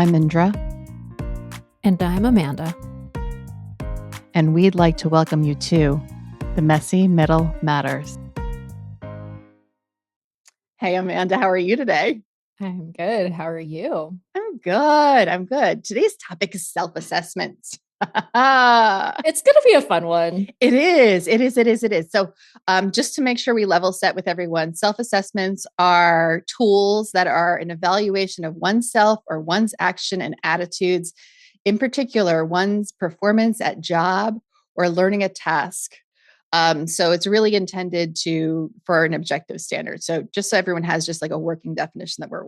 I'm Indra, And I'm Amanda. and we'd like to welcome you to The Messy Middle Matters. Hey, Amanda, how are you today? I'm good. How are you? I'm good. I'm good. Today's topic is self-assessment. It's going to be a fun one. It is. So just to make sure we level set with everyone, self-assessments are tools that are an evaluation of oneself or one's action and attitudes, in particular, one's performance at job or learning a task. So it's really intended for an objective standard. So just so everyone has just like a working definition that we're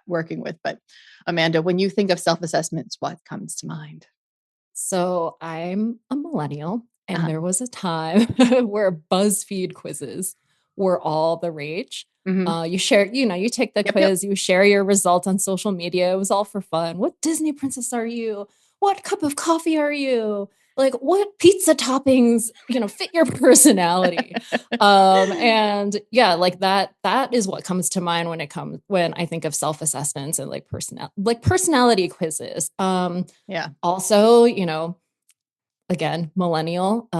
working with. But Amanda, when you think of self-assessments, what comes to mind? So I'm a millennial, and there was a time where BuzzFeed quizzes were all the rage. Mm-hmm. You take the quiz, you share your results on social media. It was all for fun. What Disney princess are you? What cup of coffee are you? Like, what pizza toppings, fit your personality? And yeah, like that is what comes to mind when I think of self-assessments and like personality quizzes. Yeah. Also, again, millennial,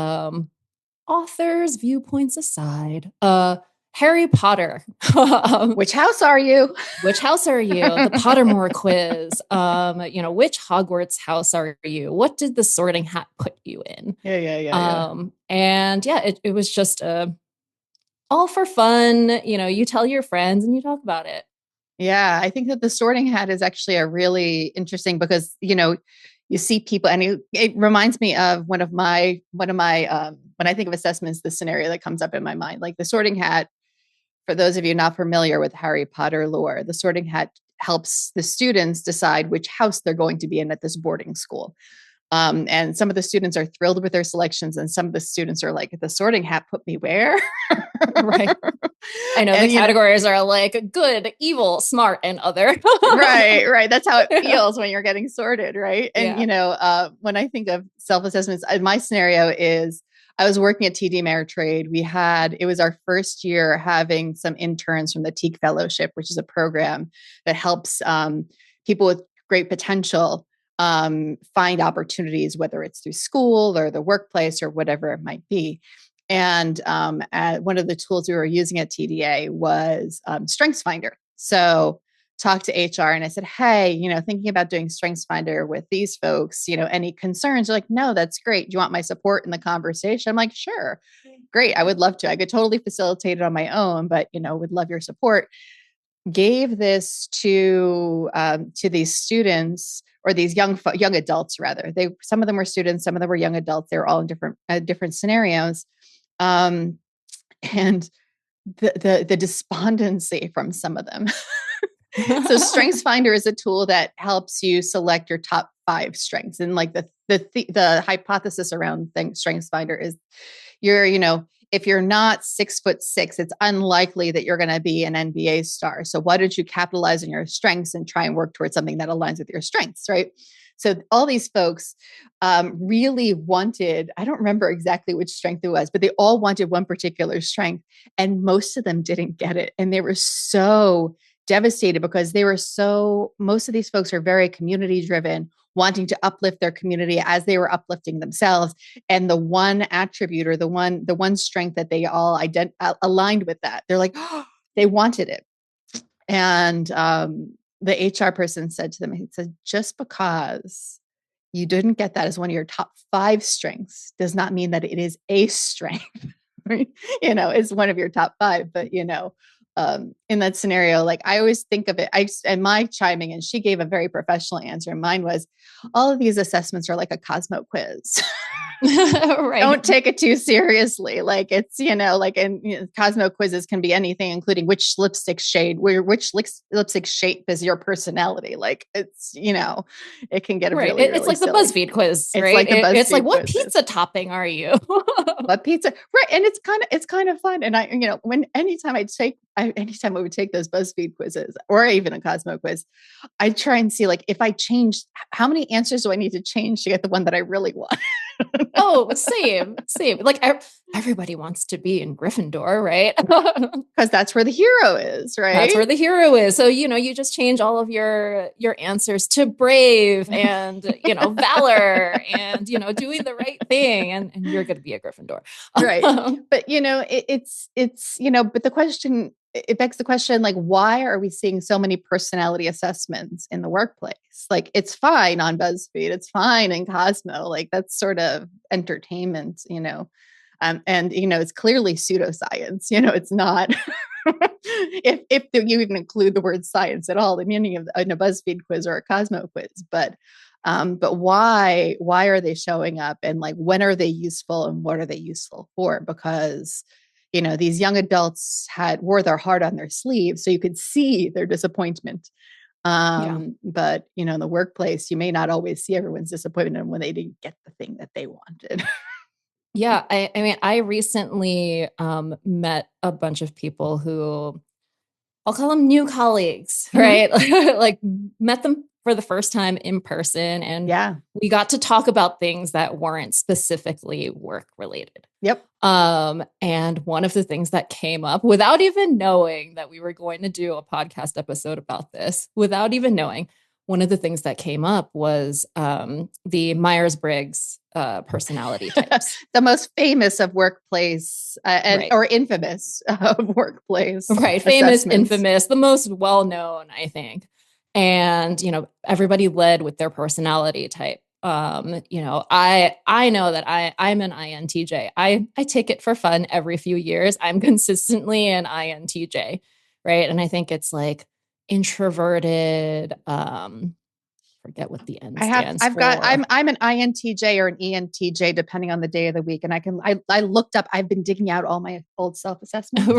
authors, viewpoints aside, Harry Potter. Which house are you? Which house are you? The Pottermore quiz. Which Hogwarts house are you? What did the Sorting Hat put you in? Yeah. And yeah, it was just all for fun. You tell your friends and you talk about it. Yeah, I think that the Sorting Hat is actually a really interesting because, you see people, and it reminds me of one of my when I think of assessments, the scenario that comes up in my mind, like the Sorting Hat. For those of you not familiar with Harry Potter lore, the Sorting Hat helps the students decide which house they're going to be in at this boarding school. And some of the students are thrilled with their selections, and some of the students are like, "The Sorting Hat put me where?" Right. I know, and the categories are like good, evil, smart, and other. Right. That's how it feels when you're getting sorted, right? And when I think of self-assessments, my scenario is I was working at TD Ameritrade. It was our first year having some interns from the Teak Fellowship, which is a program that helps people with great potential find opportunities, whether it's through school or the workplace or whatever it might be. And one of the tools we were using at TDA was StrengthsFinder. So talked to HR and I said, hey, thinking about doing StrengthsFinder with these folks, any concerns? They're like, no, that's great. Do you want my support in the conversation? I'm like, sure. Great. I would love to. I could totally facilitate it on my own, but, would love your support. Gave this to these students or these young adults, rather. Some of them were students, some of them were young adults. They were all in different scenarios. And the despondency from some of them. So StrengthsFinder is a tool that helps you select your top 5 strengths. And like the hypothesis around StrengthsFinder is if you're not 6'6", it's unlikely that you're going to be an NBA star. So why don't you capitalize on your strengths and try and work towards something that aligns with your strengths, right? So all these folks really wanted, I don't remember exactly which strength it was, but they all wanted one particular strength, and most of them didn't get it. And they were so devastated because most of these folks are very community driven, wanting to uplift their community as they were uplifting themselves. And the one attribute or the one strength that they all aligned with that, they're like, oh, they wanted it. And the HR person said to them, he said, just because you didn't get that as one of your top 5 strengths does not mean that it is a strength, right? It's one of your top 5, but in that scenario, like I always think of it, and my chiming, and she gave a very professional answer. And mine was, all of these assessments are like a Cosmo quiz. Right. Don't take it too seriously. Like it's, Cosmo quizzes can be anything, including which lipstick shape is your personality. Like it's, it can get really, it's like silly. The BuzzFeed quiz, right? It's like, what pizza topping are you? What pizza? Right. And it's kind of fun. And anytime we would take those BuzzFeed quizzes or even a Cosmo quiz, I try and see like, if I change, how many answers do I need to change to get the one that I really want? Oh, same, same. Like everybody wants to be in Gryffindor, right? Because that's where the hero is, That's right? where the hero is. So, you just change all of your answers to brave and, valor and, doing the right thing and you're going to be a Gryffindor. Right. But it's but the question, it begs the question, like, why are we seeing so many personality assessments in the workplace? Like, it's fine on BuzzFeed, it's fine in Cosmo, like that's sort of entertainment, and it's clearly pseudoscience, it's not. if you even include the word science at all, the meaning of in a BuzzFeed quiz or a Cosmo quiz, but why are they showing up, and like when are they useful and what are they useful for? Because these young adults wore their heart on their sleeve, so you could see their disappointment. Yeah. But in the workplace, you may not always see everyone's disappointment when they didn't get the thing that they wanted. Yeah. I mean, I recently met a bunch of people who I'll call them new colleagues, Mhm. right? Like met them for the first time in person and Yeah. we got to talk about things that weren't specifically work related. Yep. And one of the things that came up without even knowing that we were going to do a podcast episode about this, without even knowing, one of the things that came up was the Myers-Briggs personality types. The most famous of workplace and Right. or infamous of workplace Right. Famous, assessments. infamous, the most well known, I think. And, everybody led with their personality type. I know that I'm an INTJ. I take it for fun every few years. I'm consistently an INTJ, right? And I think it's like introverted, forget what the N stands I've got for. I'm an INTJ or an ENTJ depending on the day of the week, and I looked up. I've been digging out all my old self assessments.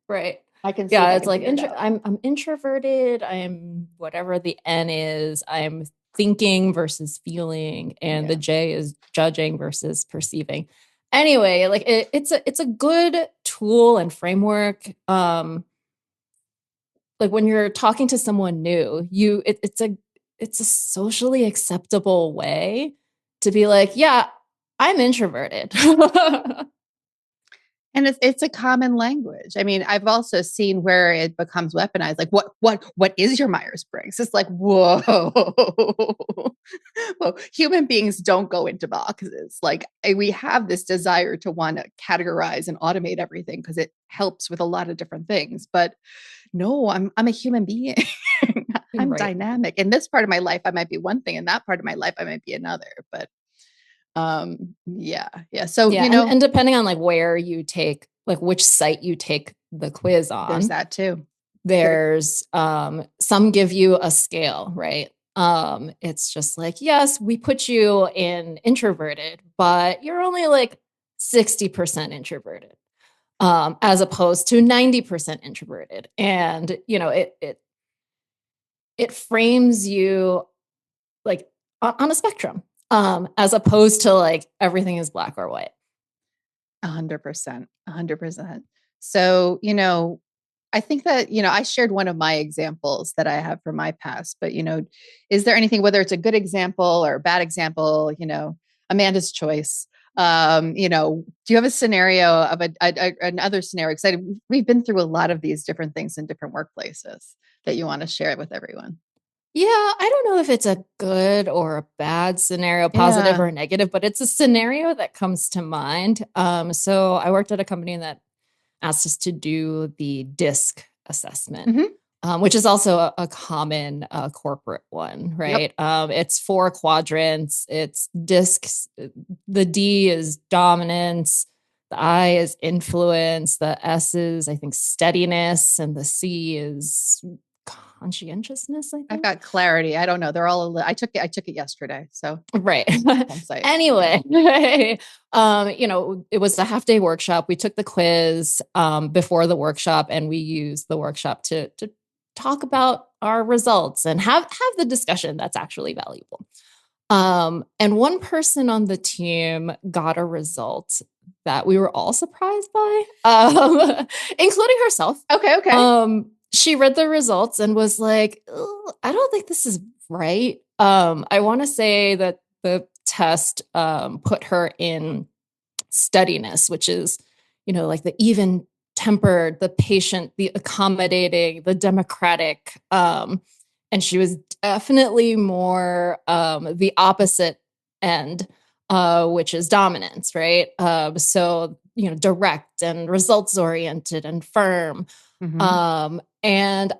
Right. I can see if Yeah, I it's can like figure it out. I'm introverted. I'm whatever the N is. I'm thinking versus feeling, and the Yeah. J is judging versus perceiving. Anyway, like it's a good tool and framework. Like when you're talking to someone new, it's a socially acceptable way to be like, yeah, I'm introverted. And it's a common language. I mean, I've also seen where it becomes weaponized. Like, what is your Myers Briggs? It's like, whoa, well, human beings don't go into boxes. Like, we have this desire to want to categorize and automate everything because it helps with a lot of different things. But no, I'm a human being. I'm Right. dynamic. In this part of my life, I might be one thing. In that part of my life, I might be another. But yeah. So Yeah, and depending on like where you take, like which site you take the quiz there's on, that too. there's some give you a scale, right? It's just like, yes, we put you in introverted, but you're only like 60% introverted, as opposed to 90% introverted. And it frames you like on a spectrum, as opposed to like everything is black or white. 100%. 100%. So, I think that, I shared one of my examples that I have from my past, but, is there anything, whether it's a good example or a bad example, Amanda's choice? Do you have a scenario of another scenario? Because we've been through a lot of these different things in different workplaces that you want to share with everyone. Yeah, I don't know if it's a good or a bad scenario, positive Yeah. or negative, but it's a scenario that comes to mind. So I worked at a company that asked us to do the DISC assessment, Hmm. which is also a common corporate one, Yep. right? It's 4 quadrants. It's DISCs. The D is dominance. The I is influence. The S is, I think, steadiness, and the C is conscientiousness, I I've think. got clarity. I don't know. They're all, I took it yesterday. So Right. on site. Anyway, it was a half day workshop. We took the quiz before the workshop and we used the workshop to talk about our results and have the discussion that's actually valuable. And one person on the team got a result that we were all surprised by, including herself. Okay. She read the results and was like, I don't think this is right. I want to say that the test put her in steadiness, which is, like the even tempered, the patient, the accommodating, the democratic. And she was definitely more the opposite end, which is dominance, right? So, direct and results oriented and firm. Mm-hmm. And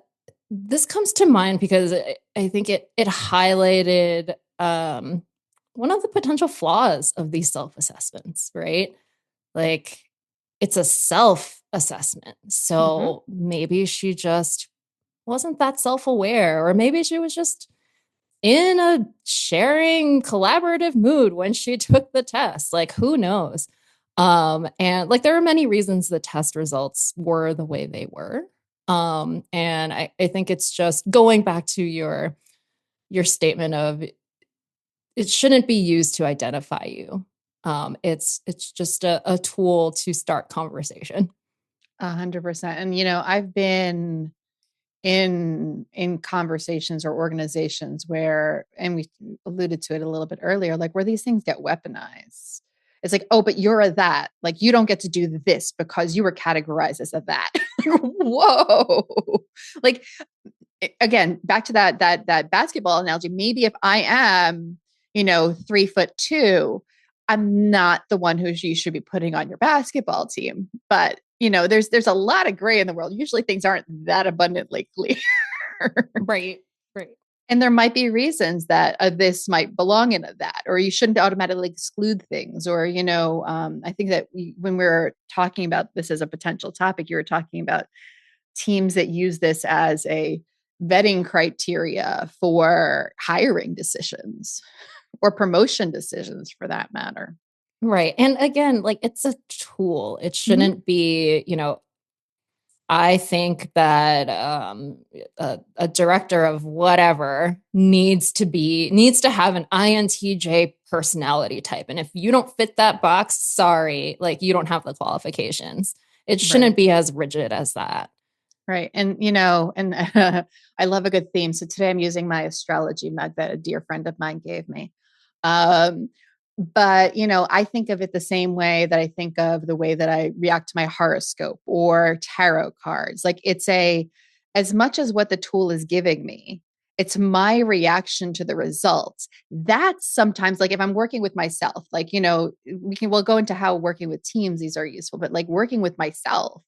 this comes to mind because I think it highlighted one of the potential flaws of these self assessments, right? Like it's a self assessment. Mm-hmm. So maybe she just wasn't that self aware, or maybe she was just in a sharing collaborative mood when she took the test. Like, who knows? And like there are many reasons the test results were the way they were. And I think it's just going back to your statement of it shouldn't be used to identify you. It's just a tool to start conversation. 100%. And I've been in conversations or organizations where, and we alluded to it a little bit earlier, like where these things get weaponized. It's like, oh, but you're a that. Like you don't get to do this because you were categorized as a that. Whoa. Like again, back to that basketball analogy. Maybe if I am, 3'2", I'm not the one who you should be putting on your basketball team. But there's a lot of gray in the world. Usually things aren't that abundantly clear. Right. Right. And there might be reasons that this might belong in a that, or you shouldn't automatically exclude things. Or, I think that when we're talking about this as a potential topic, you were talking about teams that use this as a vetting criteria for hiring decisions or promotion decisions for that matter. Right. And again, like it's a tool. It Mm-hmm. shouldn't be, I think that a director of whatever needs to have an INTJ personality type. And if you don't fit that box, sorry, like you don't have the qualifications. It shouldn't Right. be as rigid as that. Right. And, and I love a good theme. So today I'm using my astrology mug that a dear friend of mine gave me. Um, but, I think of it the same way that I think of the way that I react to my horoscope or tarot cards. Like as much as what the tool is giving me, it's my reaction to the results. That's sometimes like if I'm working with myself, like, we'll go into how working with teams, these are useful, but like working with myself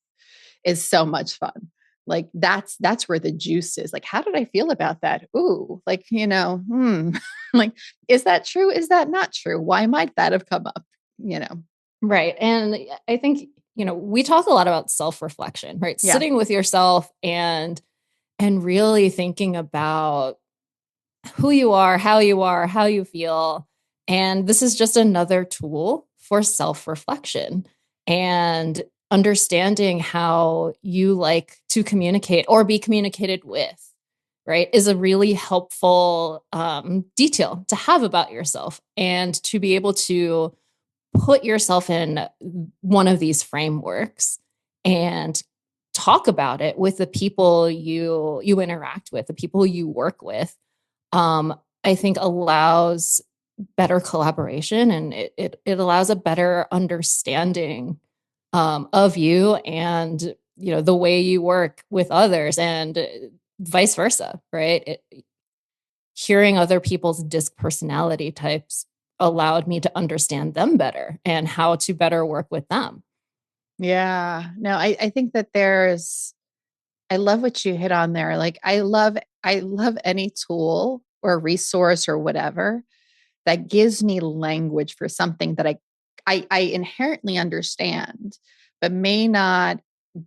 is so much fun. Like that's where the juice is. Like, how did I feel about that? Ooh, like, like, is that true? Is that not true? Why might that have come up? You know? Right. And I think, we talk a lot about self-reflection, right? Yeah. Sitting with yourself and really thinking about who you are, how you feel. And this is just another tool for self-reflection and understanding how you like to communicate or be communicated with, right? Is a really helpful detail to have about yourself and to be able to put yourself in one of these frameworks and talk about it with the people you interact with, the people you work with. I think allows better collaboration, and it allows a better understanding of you and the way you work with others, and vice versa, right? Hearing other people's disc personality types allowed me to understand them better and how to better work with them. Yeah. No, I think that I love what you hit on there. Like I love any tool or resource or whatever that gives me language for something that I inherently understand, but may not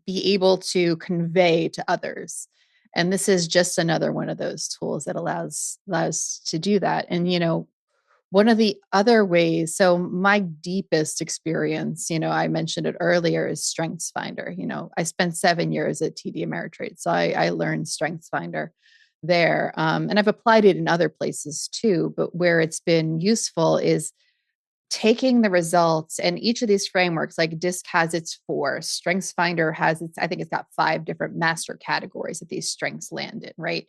be able to convey to others. And this is just another one of those tools that allows to do that. And one of the other ways, so my deepest experience, I mentioned it earlier, is Strengths Finder. I spent 7 years at TD Ameritrade, so I learned Strengths Finder there. And I've applied it in other places too, but where it's been useful is taking the results, and each of these frameworks, like DISC has its four, Strengths Finder has its, I think it's got 5 different master categories that these strengths land in, right?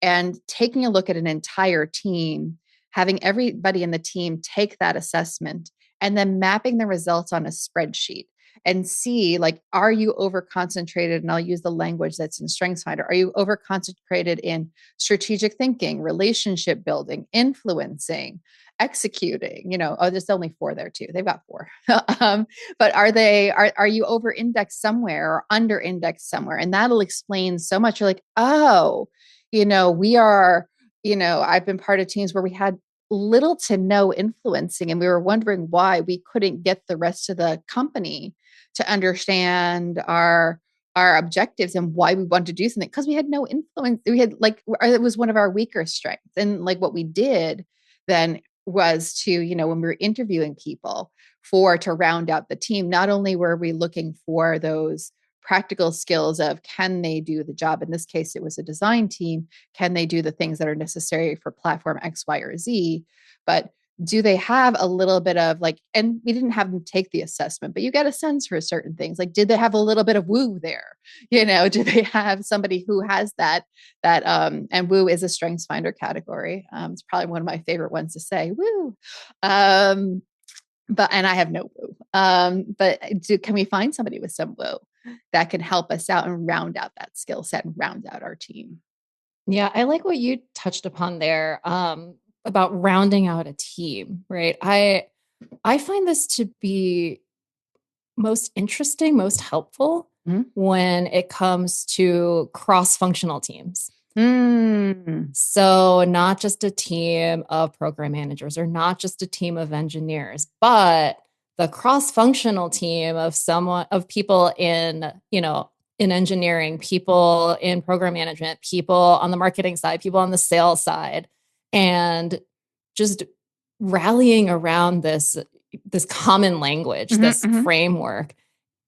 And taking a look at an entire team having everybody in the team take that assessment and then mapping the results on a spreadsheet and see, like, are you over concentrated? And I'll use the language that's in StrengthsFinder. Are you over concentrated in strategic thinking, relationship building, influencing, executing? Oh, there's only four there too. They've got four. But are you over indexed somewhere or under indexed somewhere? And that'll explain so much. You're like, oh, we are, I've been part of teams where we had little to no influencing, and we were wondering why we couldn't get the rest of the company to understand our objectives and why we wanted to do something, because we had no influence. We had, like, it was one of our weaker strengths. And like what we did then was to, when we were interviewing people to round out the team, not only were we looking for those practical skills of, can they do the job? In this case, it was a design team. Can they do the things that are necessary for platform X, Y, or Z? But do they have a little bit of, like, and we didn't have them take the assessment, but you get a sense for certain things. Like, did they have a little bit of woo there? Do they have somebody who has and woo is a strengths finder category. It's probably one of my favorite ones to say, woo. And I have no woo. But can we find somebody with some woo that can help us out and round out that skill set and round out our team? Yeah, I like what you touched upon there, about rounding out a team, right? I find this to be most interesting, most helpful Mm-hmm. when it comes to cross-functional teams. Mm. So not just a team of program managers or not just a team of engineers, but the cross-functional team of people in engineering, people in program management, people on the marketing side, people on the sales side, and just rallying around this common language, Mm-hmm, this mm-hmm. framework,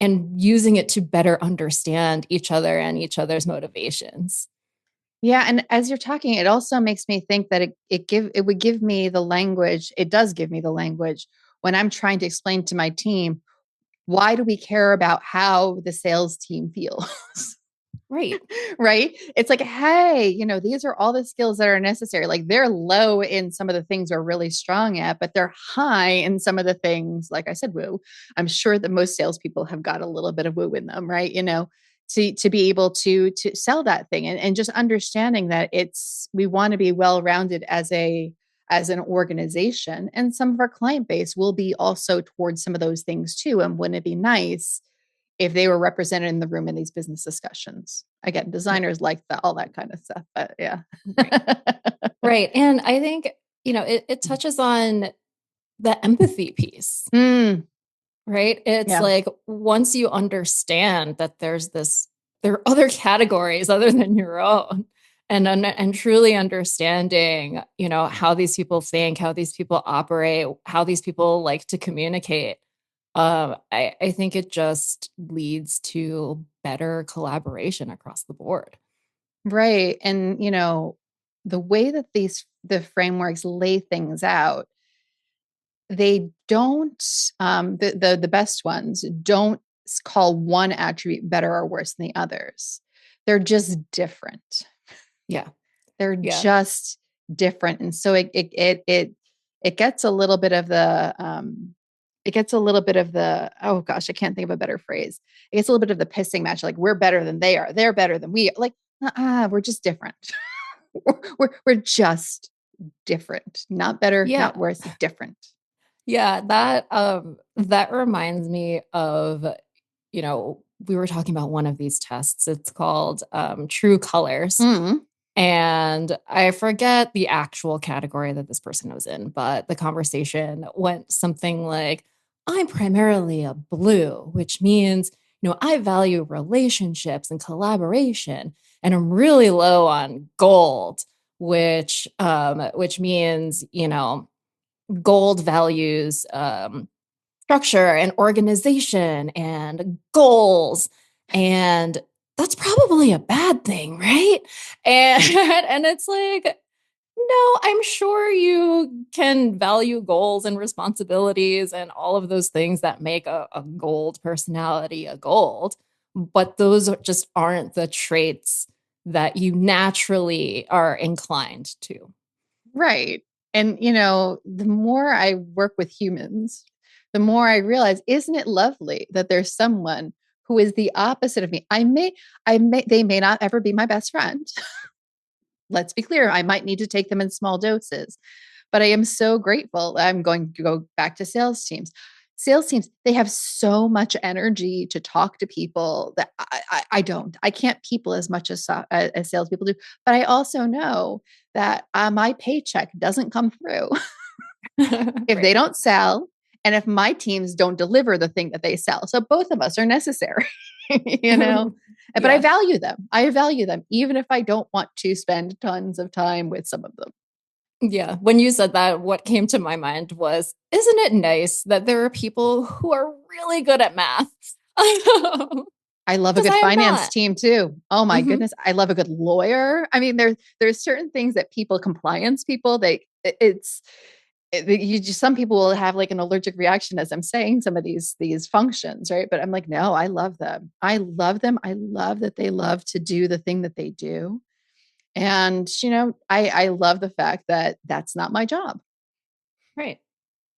and using it to better understand each other and each other's motivations. Yeah, and as you're talking, it also makes me think that it would give me the language. It does give me the language when I'm trying to explain to my team, why do we care about how the sales team feels? Right. Right? It's like, hey, these are all the skills that are necessary. Like, they're low in some of the things we're really strong at, but they're high in some of the things, like I said, woo. I'm sure that most salespeople have got a little bit of woo in them, right? To be able to sell that thing, and just understanding that we want to be well-rounded as an organization. And some of our client base will be also towards some of those things too. And wouldn't it be nice if they were represented in the room in these business discussions? Again, designers like all that kind of stuff, but yeah. Right. Right. And I think, it touches on the empathy piece, Mm, right? It's yeah. like, once you understand that there are other categories other than your own, and truly understanding, how these people think, how these people operate, how these people like to communicate. I think it just leads to better collaboration across the board. Right. And, the way that the frameworks lay things out, they don't, the best ones don't call one attribute better or worse than the others. They're just different. Yeah. They're Yeah. just different. And so it gets a little bit of the, oh gosh, I can't think of a better phrase. It gets a little bit of the pissing match. Like, we're better than they are. They're better than we are. Like, we're just different. we're just different. Not better, Yeah. not worse, different. Yeah, that reminds me of, we were talking about one of these tests. It's called True Colors. Mm. And I forget the actual category that this person was in, but the conversation went something like, I'm primarily a blue, which means, I value relationships and collaboration, and I'm really low on gold, which means, gold values structure and organization and goals, and that's probably a bad thing, right? And and it's like, no, I'm sure you can value goals and responsibilities and all of those things that make a gold personality a gold, but those just aren't the traits that you naturally are inclined to. Right. And, the more I work with humans, the more I realize, isn't it lovely that there's someone who is the opposite of me? They may not ever be my best friend. Let's be clear. I might need to take them in small doses, but I am so grateful. I'm going to go back to sales teams. Sales teams, they have so much energy to talk to people that I don't. I can't people as much as salespeople do. But I also know that my paycheck doesn't come through if they Right. don't sell and if my teams don't deliver the thing that they sell. So both of us are necessary, you know. But I Yeah. value them. I value them, even if I don't want to spend tons of time with some of them. Yeah. When you said that, what came to my mind was, isn't it nice that there are people who are really good at math? I love a Because good I am finance not. team too. Oh my Hmm. goodness, I love a good lawyer. I mean, there's certain things that compliance people, you just some people will have like an allergic reaction as I'm saying some of these functions, right? But I'm like, no, I love them. I love them. I love that they love to do the thing that they do. And I love the fact that that's not my job. Right.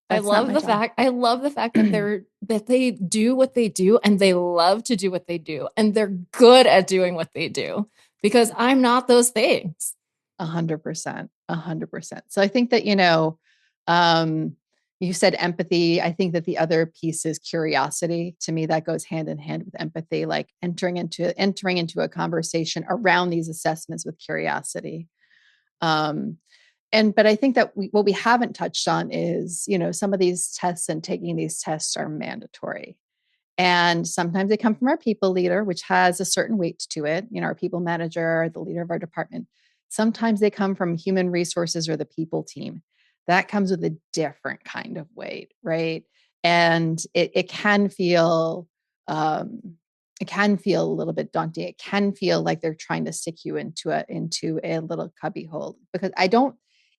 That's not my job. I love the fact that they do what they do and they love to do what they do and they're good at doing what they do because I'm not those things. 100%, 100%. So I think that, um, you said empathy. I think that the other piece is curiosity. To me, that goes hand in hand with empathy, like entering into a conversation around these assessments with curiosity. Um, but I think that what we haven't touched on is, some of these tests and taking these tests are mandatory. And sometimes they come from our people leader, which has a certain weight to it, our people manager, the leader of our department. Sometimes they come from human resources or the people team. That comes with a different kind of weight, right? And it can feel um, a little bit daunting. It can feel like they're trying to stick you into a little cubby hole because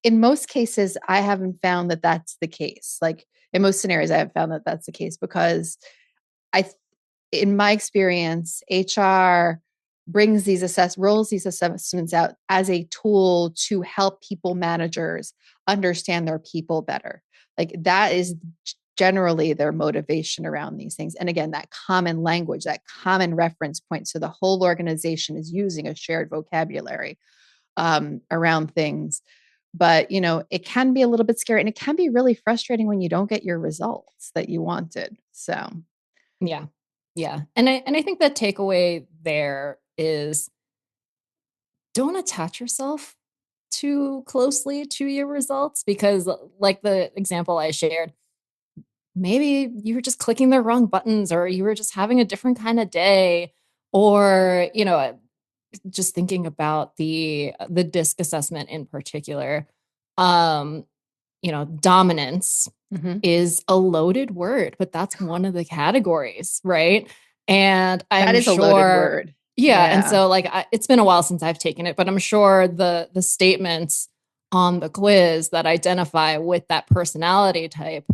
in most cases, I haven't found that that's the case. Like in most scenarios, I have found that that's the case because I, in my experience, HR rolls these assessments out as a tool to help people managers understand their people better. Like that is generally their motivation around these things. And again, that common language, that common reference point. So the whole organization is using a shared vocabulary around things. But it can be a little bit scary and it can be really frustrating when you don't get your results that you wanted. So Yeah. Yeah. And I think the takeaway there is don't attach yourself too closely to your results because like the example I shared, maybe you were just clicking the wrong buttons or you were just having a different kind of day or just thinking about the disc assessment in particular, um dominance mhm. is a loaded word, but that's one of the categories, right? And That I'm is a loaded sure, word. yeah. And Yeah. so, like, it's been a while since I've taken it, but I'm sure the statements on the quiz that identify with that personality type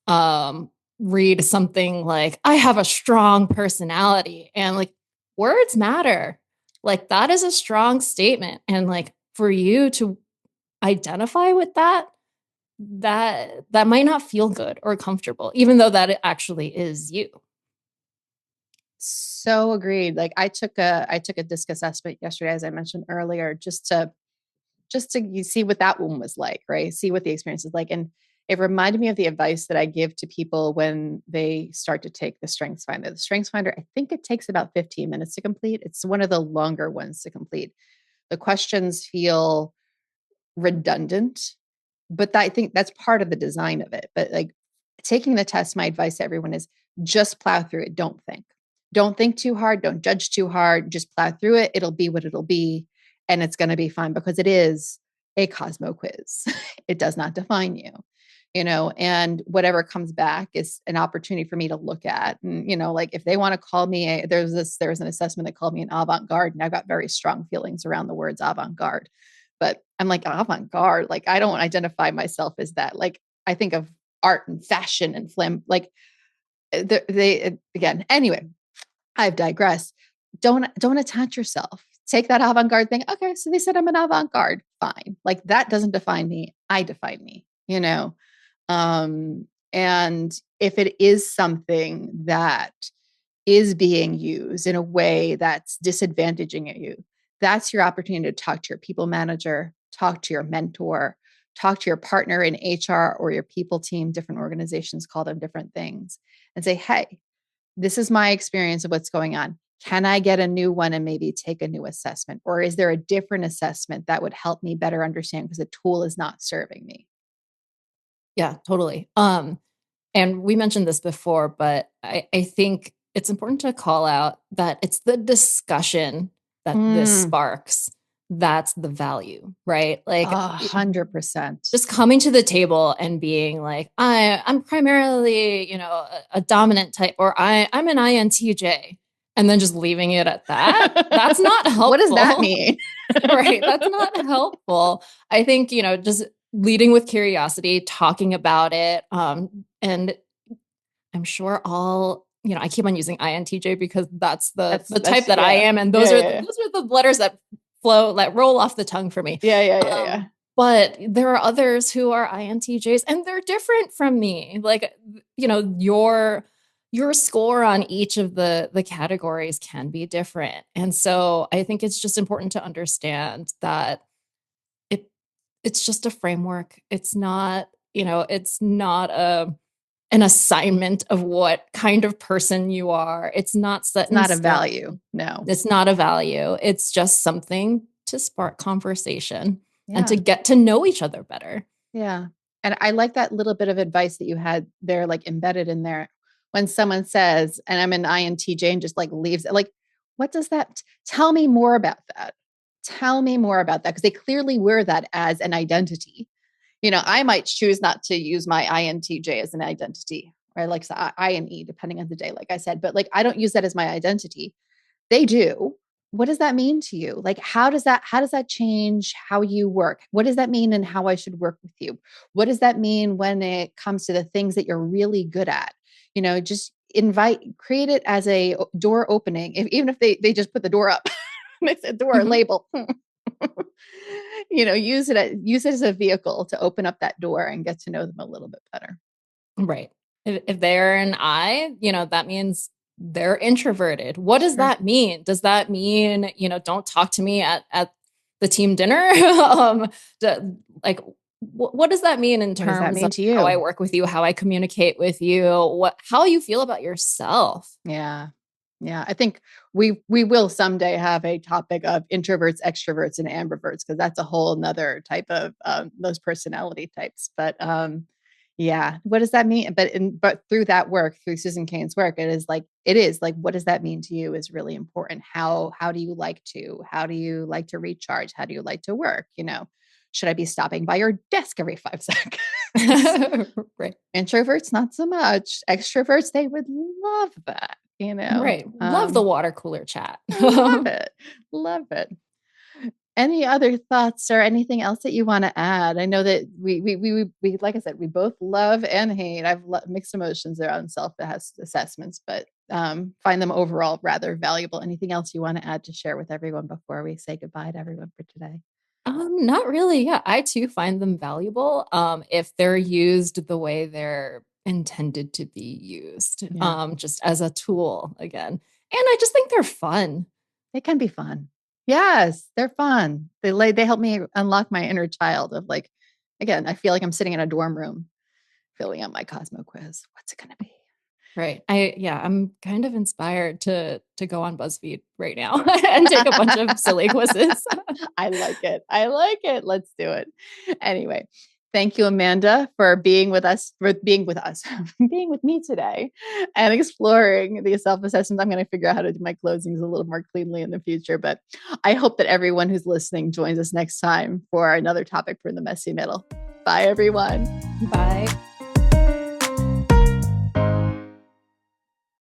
um, read something like, "I have a strong personality," and like words matter. Like that is a strong statement, and like for you to identify with that might not feel good or comfortable, even though that it actually is you. So agreed. Like I took a disc assessment yesterday, as I mentioned earlier, just to you see what that one was like, right? See what the experience is like. And it reminded me of the advice that I give to people when they start to take the Strengths Finder. The Strengths Finder, I think it takes about 15 minutes to complete. It's one of the longer ones to complete. The questions feel redundant, but I think that's part of the design of it. But like taking the test, my advice to everyone is just plow through it. Don't think. Don't think too hard. Don't judge too hard. Just plow through it. It'll be what it'll be. And it's going to be fine because it is a Cosmo quiz. It does not define you, and whatever comes back is an opportunity for me to look at. And, like if they want to call me, there's an assessment that called me an avant garde. And I've got very strong feelings around the words avant garde. But I'm like, avant garde. Like, I don't identify myself as that. Like, I think of art and fashion and flam. Like, again, anyway, I've digressed. don't attach yourself. Take that avant-garde thing. Okay, so they said I'm an avant-garde. Fine. Like that doesn't define me. I define me, you know. And if it is something that is being used in a way that's disadvantaging you, that's your opportunity to talk to your people manager, talk to your mentor, talk to your partner in HR or your people team. Different organizations call them different things, and say, hey, this is my experience of what's going on. Can I get a new one and maybe take a new assessment? Or is there a different assessment that would help me better understand because the tool is not serving me? Yeah, totally. And we mentioned this before, but I think it's important to call out that it's the discussion that this sparks that's the value, right? Like 100%. just coming to the table and being like, I'm primarily, a dominant type, or I'm an INTJ, and then just leaving it at that. That's not helpful. What does that mean? Right. That's not helpful. I think, just leading with curiosity, talking about it. And I'm sure I keep on using INTJ because that's the type that I am. And those are the letters that roll off the tongue for me. Yeah. But there are others who are INTJs and they're different from me. Like, your score on each of the categories can be different. And so I think it's just important to understand that it's just a framework. It's not, it's not an assignment of what kind of person you are. It's not set in not stone. A value. No. It's not a value. It's just something to spark conversation and to get to know each other better. Yeah. And I like that little bit of advice that you had there, like embedded in there. When someone says, and I'm an INTJ and just like leaves it, like, what does that tell me more about that? Tell me more about that. Because they clearly wear that as an identity. I might choose not to use my INTJ as an identity, or like I and E, depending on the day, like I said, but like I don't use that as my identity. They do. What does that mean to you? Like, how does that change how you work? What does that mean and how I should work with you? What does that mean when it comes to the things that you're really good at? Just create it as a door opening. Even if they just put the door up, it's a door label. Use it as a vehicle to open up that door and get to know them a little bit better. Right. If they're an I, that means they're introverted. What does that mean? Does that mean, don't talk to me at the team dinner? What does that mean in terms of how I work with you, how I communicate with you, how you feel about yourself? Yeah. Yeah. I think we will someday have a topic of introverts, extroverts, and ambiverts, because that's a whole nother type of those personality types. But yeah, what does that mean? But through that work, through Susan Cain's work, it is like, what does that mean to you is really important. How do you like to recharge? How do you like to work? Should I be stopping by your desk every 5 seconds? Right. Introverts, not so much. Extroverts, they would love that. Right. Love the water cooler chat. Love it. Love it. Any other thoughts or anything else that you want to add? I know that we like I said, we both love and hate. I've mixed emotions around self-assessments, but find them overall rather valuable. Anything else you want to add to share with everyone before we say goodbye to everyone for today? Not really. Yeah, I too find them valuable if they're used the way they're intended to be used, just as a tool again. And I just think they're fun. They can be fun. Yes, they're fun. They help me unlock my inner child of like, again, I feel like I'm sitting in a dorm room filling out my Cosmo quiz. What's it going to be? Right. I'm kind of inspired to go on BuzzFeed right now and take a bunch of silly quizzes. I like it. Let's do it. Anyway, thank you, Amanda, for being with being with me today and exploring the self-assessments. I'm going to figure out how to do my closings a little more cleanly in the future, but I hope that everyone who's listening joins us next time for another topic for the messy middle. Bye, everyone. Bye.